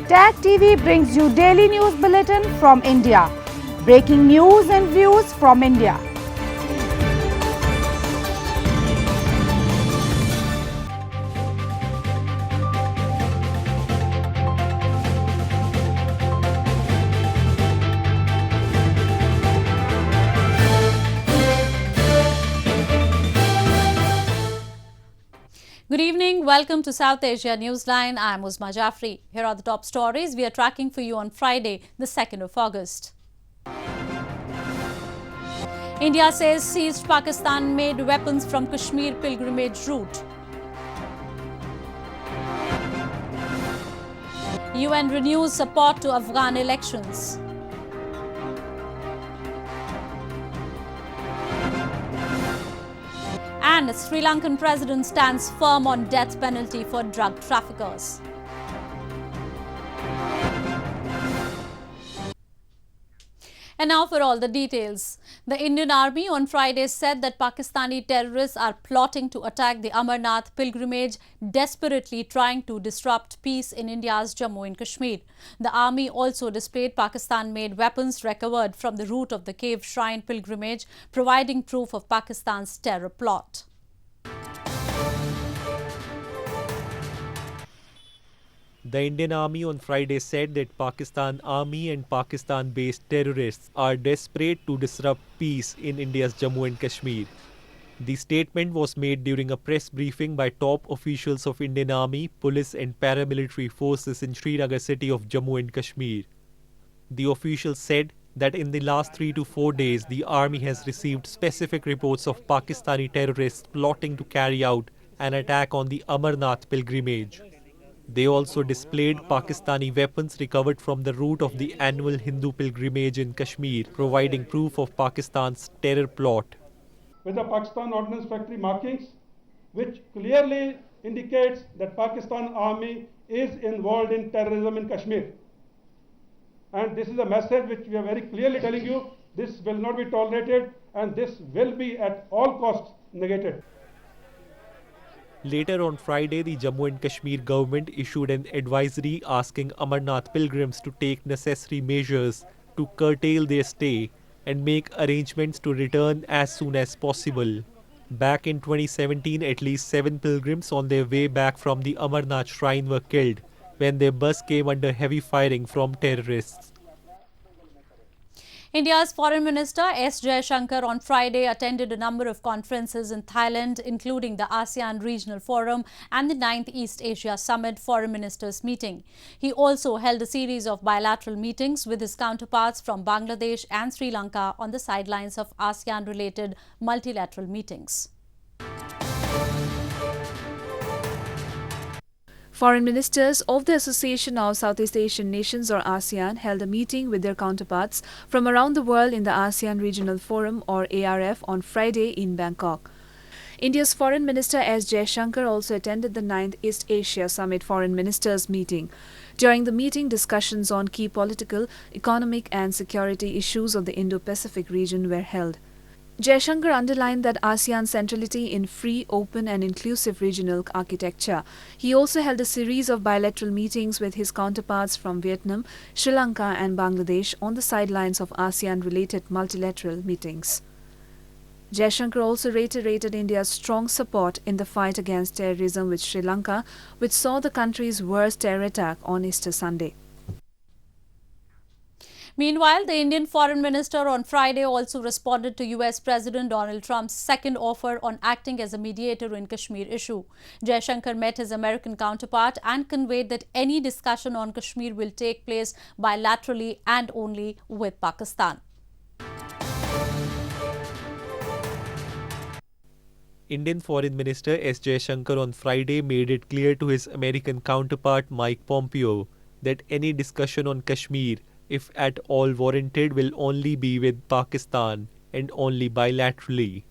Tag TV brings you daily news bulletin from India. Breaking news and views from India. Good evening. Welcome to South Asia Newsline. I'm Uzma Jafri. Here are the top stories we are tracking for you on Friday, the 2nd of August. India says seized Pakistan-made weapons from Kashmir pilgrimage route. UN renews support to Afghan elections. And Sri Lankan President stands firm on death penalty for drug traffickers. And now for all the details. The Indian Army on Friday said that Pakistani terrorists are plotting to attack the Amarnath pilgrimage, desperately trying to disrupt peace in India's Jammu and Kashmir. The army also displayed Pakistan-made weapons recovered from the route of the cave shrine pilgrimage, providing proof of Pakistan's terror plot. The Indian Army on Friday said that Pakistan Army and Pakistan-based terrorists are desperate to disrupt peace in India's Jammu and Kashmir. The statement was made during a press briefing by top officials of Indian Army, police and paramilitary forces in Srinagar city of Jammu and Kashmir. The officials said that in the last 3 to 4 days, the army has received specific reports of Pakistani terrorists plotting to carry out an attack on the Amarnath pilgrimage. They also displayed Pakistani weapons recovered from the route of the annual Hindu pilgrimage in Kashmir, providing proof of Pakistan's terror plot. With the Pakistan Ordnance Factory markings, which clearly indicates that Pakistan Army is involved in terrorism in Kashmir. And this is a message which we are very clearly telling you, this will not be tolerated and this will be at all costs negated. Later on Friday, the Jammu and Kashmir government issued an advisory asking Amarnath pilgrims to take necessary measures to curtail their stay and make arrangements to return as soon as possible. Back in 2017, at least 7 pilgrims on their way back from the Amarnath shrine were killed when their bus came under heavy firing from terrorists. India's Foreign Minister S. Jaishankar on Friday attended a number of conferences in Thailand, including the ASEAN Regional Forum and the 9th East Asia Summit Foreign Ministers meeting. He also held a series of bilateral meetings with his counterparts from Bangladesh and Sri Lanka on the sidelines of ASEAN-related multilateral meetings. Foreign ministers of the Association of Southeast Asian Nations or ASEAN held a meeting with their counterparts from around the world in the ASEAN Regional Forum or ARF on Friday in Bangkok. India's Foreign Minister S. Jaishankar also attended the 9th East Asia Summit Foreign Ministers meeting. During the meeting, discussions on key political, economic and security issues of the Indo-Pacific region were held. Jaishankar underlined that ASEAN's centrality in free, open and inclusive regional architecture. He also held a series of bilateral meetings with his counterparts from Vietnam, Sri Lanka and Bangladesh on the sidelines of ASEAN-related multilateral meetings. Jaishankar also reiterated India's strong support in the fight against terrorism with Sri Lanka, which saw the country's worst terror attack on Easter Sunday. Meanwhile, the Indian Foreign Minister on Friday also responded to US President Donald Trump's second offer on acting as a mediator in Kashmir issue. Jaishankar met his American counterpart and conveyed that any discussion on Kashmir will take place bilaterally and only with Pakistan. Indian Foreign Minister S. Jaishankar on Friday made it clear to his American counterpart Mike Pompeo that any discussion on Kashmir, if at all warranted, will only be with Pakistan and only bilaterally.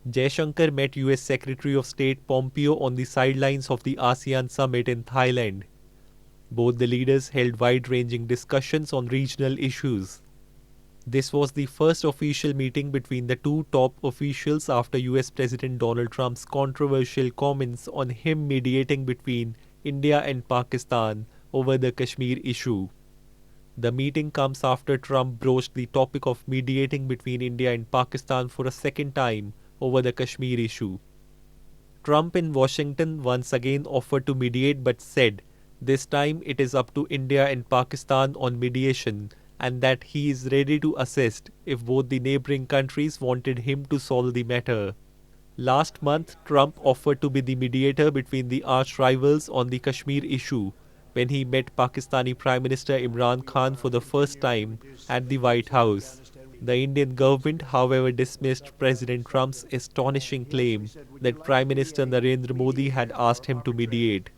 Jaishankar met US Secretary of State Pompeo on the sidelines of the ASEAN summit in Thailand. Both the leaders held wide-ranging discussions on regional issues. This was the first official meeting between the two top officials after US President Donald Trump's controversial comments on him mediating between India and Pakistan over the Kashmir issue. The meeting comes after Trump broached the topic of mediating between India and Pakistan for a second time over the Kashmir issue. Trump in Washington once again offered to mediate but said this time it is up to India and Pakistan on mediation and that he is ready to assist if both the neighboring countries wanted him to solve the matter. Last month, Trump offered to be the mediator between the arch rivals on the Kashmir issue when he met Pakistani Prime Minister Imran Khan for the first time at the White House. The Indian government, however, dismissed President Trump's astonishing claim that Prime Minister Narendra Modi had asked him to mediate.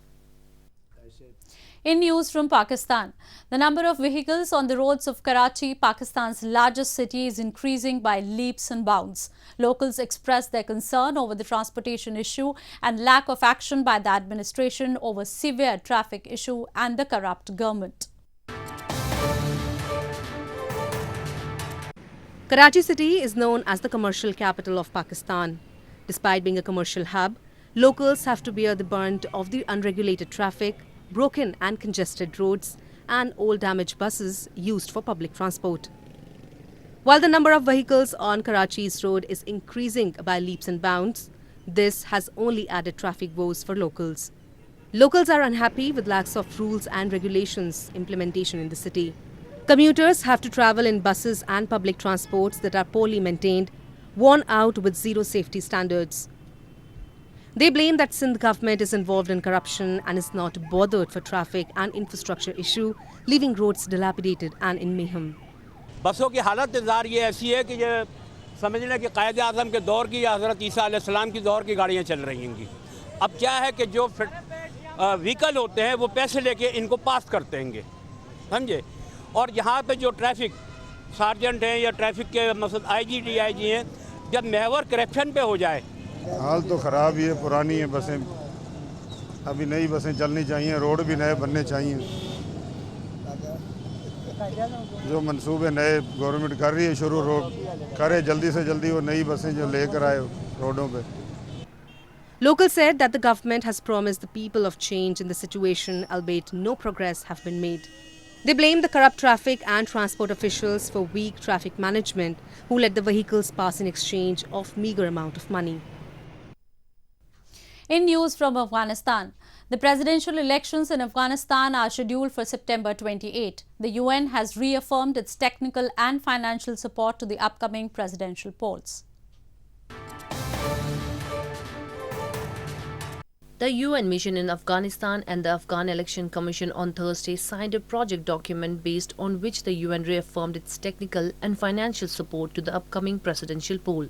In news from Pakistan, the number of vehicles on the roads of Karachi, Pakistan's largest city, is increasing by leaps and bounds. Locals expressed their concern over the transportation issue and lack of action by the administration over severe traffic issue and the corrupt government. Karachi city is known as the commercial capital of Pakistan. Despite being a commercial hub, locals have to bear the brunt of the unregulated traffic, broken and congested roads, and old damaged buses used for public transport. While the number of vehicles on Karachi's road is increasing by leaps and bounds, this has only added traffic woes for locals. Locals are unhappy with lacks of rules and regulations implementation in the city. Commuters have to travel in buses and public transports that are poorly maintained, worn out with zero safety standards. They blame that Sindh government is involved in corruption and is not bothered for traffic and infrastructure issue, leaving roads dilapidated and in mayhem. बसों की हालत इंतजार ये ऐसी है कि ये समझ लें कि क़ायद आज़म के दौर की या हज़रत ईसा अलैहिस्सलाम की दौर की गाड़ियाँ चल रही हैं। अब क्या है कि जो व्हीकल होते हैं वो पैसे लेके इनको पास करते हैं, समझे। और यहाँ पे जो ट्रैफिक सार्जेंट हैं या ट्रैफिक के मतलब आईजी डीआईजी हैं, जब महवर करप्शन पे हो जाए। हाल तो ख़राब ही है, पुरानी है बसें, अभी नई बसें चलनी चाहिए, रोड भी नए बनने चाहिए। जो मंसूबे नए गवर्नमेंट कर रही है शुरू, रोड करे जल्दी से जल्दी वो नई बसें जो लेकर आए रोडों पे। Locals said that the government has promised the people of change in the situation, albeit no progress have been made. They blame the corrupt traffic and transport officials for weak traffic management, who let the vehicles pass in exchange of meager amount of money. In news from Afghanistan, the presidential elections in Afghanistan are scheduled for September 28. The UN has reaffirmed its technical and financial support to the upcoming presidential polls. The UN mission in Afghanistan and the Afghan Election Commission on Thursday signed a project document based on which the UN reaffirmed its technical and financial support to the upcoming presidential poll.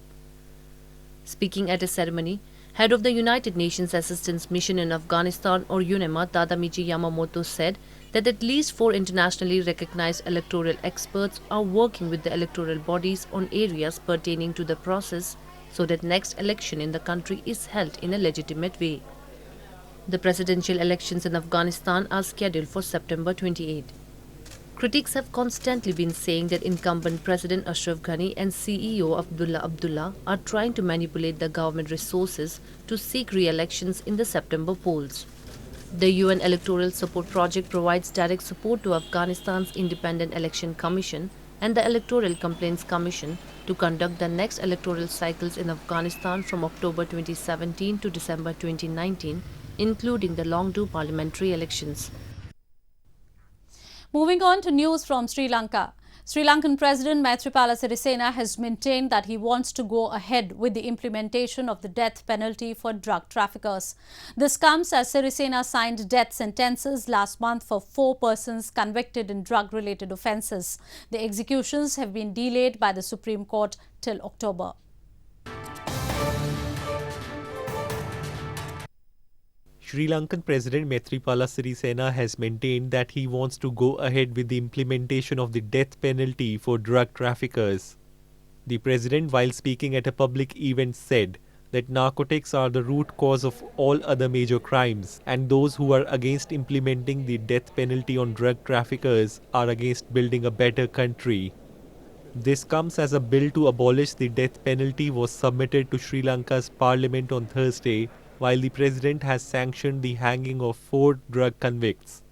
Speaking at a ceremony, head of the United Nations Assistance Mission in Afghanistan or UNEMA, Tadamichi Yamamoto, said that at least 4 internationally recognized electoral experts are working with the electoral bodies on areas pertaining to the process so that next election in the country is held in a legitimate way. The presidential elections in Afghanistan are scheduled for September 28. Critics have constantly been saying that incumbent President Ashraf Ghani and CEO Abdullah are trying to manipulate the government resources to seek re-elections in the September polls. The UN Electoral Support Project provides direct support to Afghanistan's Independent Election Commission and the Electoral Complaints Commission to conduct the next electoral cycles in Afghanistan from October 2017 to December 2019, including the long-due parliamentary elections. Moving on to news from Sri Lanka. Sri Lankan President Maithripala Sirisena has maintained that he wants to go ahead with the implementation of the death penalty for drug traffickers. This comes as Sirisena signed death sentences last month for 4 persons convicted in drug-related offences. The executions have been delayed by the Supreme Court till October. Sri Lankan President Maithripala Sirisena has maintained that he wants to go ahead with the implementation of the death penalty for drug traffickers. The president, while speaking at a public event, said that narcotics are the root cause of all other major crimes, and those who are against implementing the death penalty on drug traffickers are against building a better country. This comes as a bill to abolish the death penalty was submitted to Sri Lanka's parliament on Thursday, while the president has sanctioned the hanging of 4 drug convicts.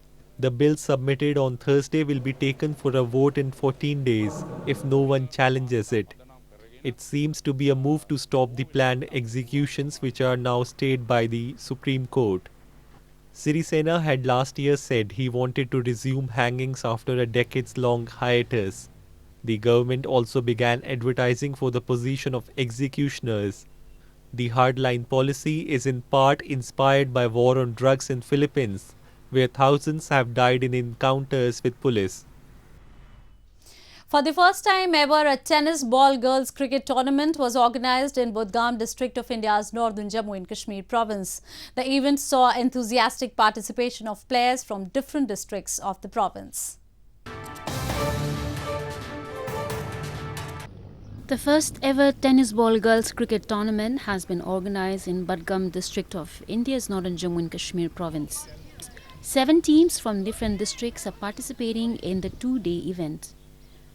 The bill submitted on Thursday will be taken for a vote in 14 days if no one challenges it. It seems to be a move to stop the planned executions which are now stayed by the Supreme Court. Sirisena had last year said he wanted to resume hangings after a decades-long hiatus. The government also began advertising for the position of executioners. The hardline policy is in part inspired by war on drugs in Philippines, where thousands have died in encounters with police. For the first time ever, a tennis ball girls cricket tournament was organized in Budgam district of India's northern Jammu and Kashmir province. The event saw enthusiastic participation of players from different districts of the province. The first ever tennis ball girls cricket tournament has been organized in Budgam district of India's northern Jammu and Kashmir province. 7 teams from different districts are participating in the 2-day event.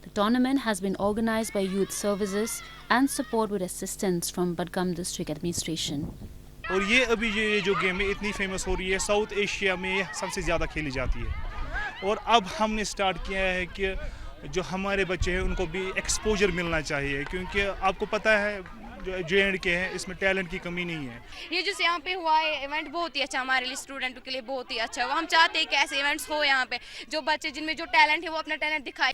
The tournament has been organized by Youth Services and support with assistance from Budgam District Administration. और ये अभी ये जो game है इतनी famous हो रही है, साउथ एशिया में सबसे ज़्यादा खेली जाती है और अब हमने स्टार्ट किया है कि जो हमारे बच्चे हैं उनको भी एक्सपोजर मिलना चाहिए क्योंकि आपको पता है जो J&K है इसमें टैलेंट की कमी नहीं है। ये जो यहाँ पे हुआ है इवेंट बहुत ही अच्छा हमारे लिए स्टूडेंटों के लिए बहुत ही अच्छा है। हम चाहते हैं कि ऐसे इवेंट्स हो यहाँ पे जो बच्चे जिनमें जो टैलेंट है वो अपना टैलेंट दिखाए।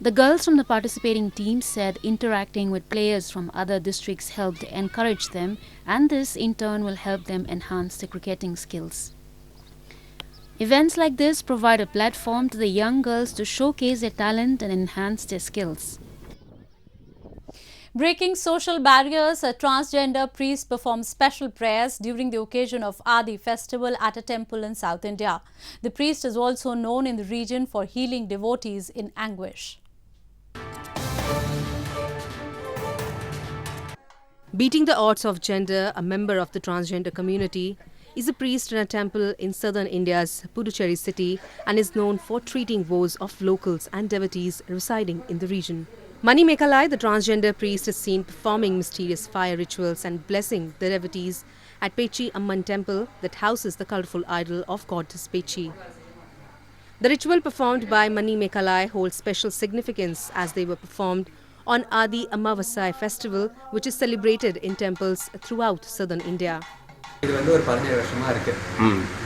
The girls from the participating team said interacting with players from other districts helped encourage them, and this in turn will help them enhance their cricketing skills. Events like this provide a platform to the young girls to showcase their talent and enhance their skills. Breaking social barriers, a transgender priest performed special prayers during the occasion of Adi festival at a temple in South India. The priest is also known in the region for healing devotees in anguish. Beating the odds of gender, a member of the transgender community, is a priest in a temple in southern India's Puducherry city and is known for treating woes of locals and devotees residing in the region. Mani Mekalai, the transgender priest, is seen performing mysterious fire rituals and blessing the devotees at Pechi Amman temple that houses the colourful idol of goddess Pechi. The ritual performed by Mani Mekalai holds special significance as they were performed on Adi Amavasai festival, which is celebrated in temples throughout southern India. இது வந்து ஒரு 17 வருஷமா இருக்கு.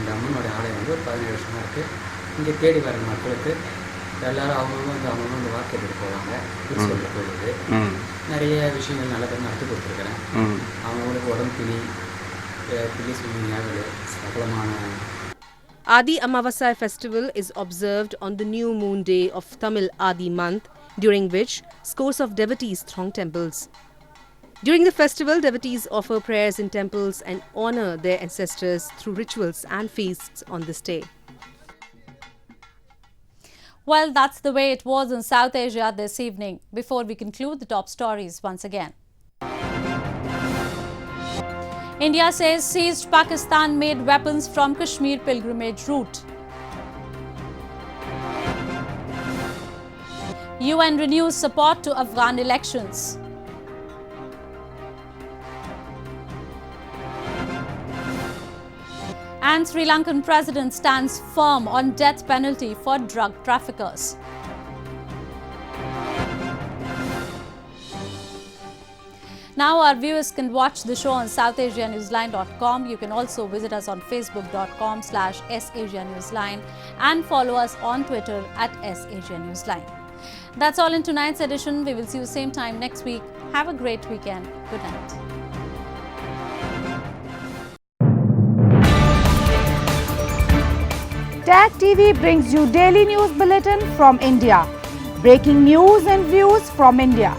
இந்த அம்மனோட ஆலயம் வந்து ஒரு 17 வருஷமா இருக்கு. இங்க தேடி வர மக்களுக்கு எல்லாரும் அவங்க வந்து வாக்கு எடுத்து போவாங்க. சொல்ல போகுது. நிறைய விஷயங்கள் நல்லதா நடத்தி கொடுத்திருக்கேன். அவங்களுக்கு உடம்பு பிலி சுமியாகல சகலமான Adi Amavasai festival is observed on the new moon day of Tamil Adi month, during which scores of devotees throng temples. During the festival, devotees offer prayers in temples and honor their ancestors through rituals and feasts on this day. Well, that's the way it was in South Asia this evening. Before we conclude, the top stories once again. India says seized Pakistan-made weapons from Kashmir pilgrimage route. UN renews support to Afghan elections. And Sri Lankan President stands firm on death penalty for drug traffickers. Now our viewers can watch the show on SouthAsiaNewsline.com. You can also visit us on Facebook.com/SAsiaNewsline and follow us on Twitter @SAsiaNewsline. That's all in tonight's edition. We will see you same time next week. Have a great weekend. Good night. Tag TV brings you daily news bulletin from India. Breaking news and views from India.